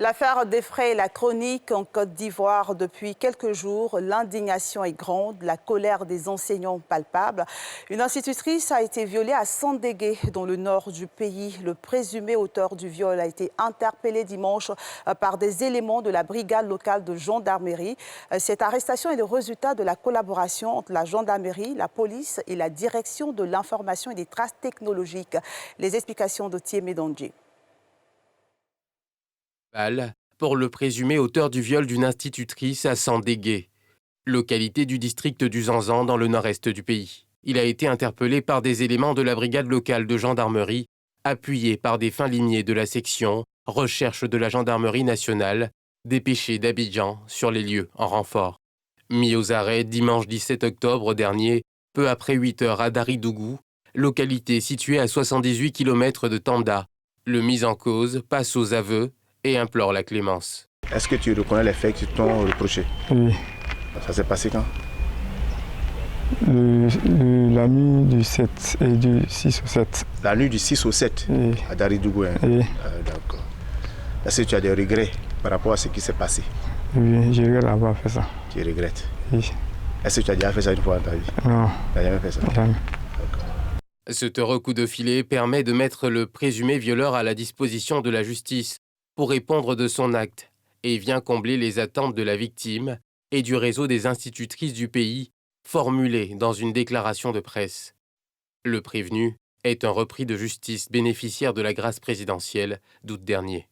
L'affaire défraie la chronique en Côte d'Ivoire depuis quelques jours. L'indignation est grande, la colère des enseignants palpable. Une institutrice a été violée à Sandégué, dans le nord du pays. Le présumé auteur du viol a été interpellé dimanche par des éléments de la brigade locale de gendarmerie. Cette arrestation est le résultat de la collaboration entre la gendarmerie, la police et la direction de l'information et des traces technologiques. Les explications de Thiemé Dandji. Pour le présumé auteur du viol d'une institutrice à Sandégué, localité du district du Zanzan dans le nord-est du pays. Il a été interpellé par des éléments de la brigade locale de gendarmerie, appuyés par des fins limiers de la section recherche de la gendarmerie nationale, dépêchés d'Abidjan sur les lieux en renfort. Mis aux arrêts dimanche 17 octobre dernier, peu après 8 heures à Daridougou, localité située à 78 km de Tanda. Le mis en cause passe aux aveux et implore la clémence. Est-ce que tu reconnais les faits qui t'ont reproché? Oui. Ça s'est passé quand? La nuit du 7 et du 6 au 7. La nuit du 6 au 7 Oui. à Daridougou. Hein? Oui. D'accord. Est-ce que tu as des regrets par rapport à ce qui s'est passé? Oui, je regrette d'avoir fait ça. Tu regrettes? Oui. Est-ce que tu as déjà fait ça une fois dans ta vie? Non. Tu n'as jamais fait ça? Jamais. Ce heureux coup de filet permet de mettre le présumé violeur à la disposition de la justice pour répondre de son acte et vient combler les attentes de la victime et du réseau des institutrices du pays formulées dans une déclaration de presse. Le prévenu est un repris de justice bénéficiaire de la grâce présidentielle d'août dernier.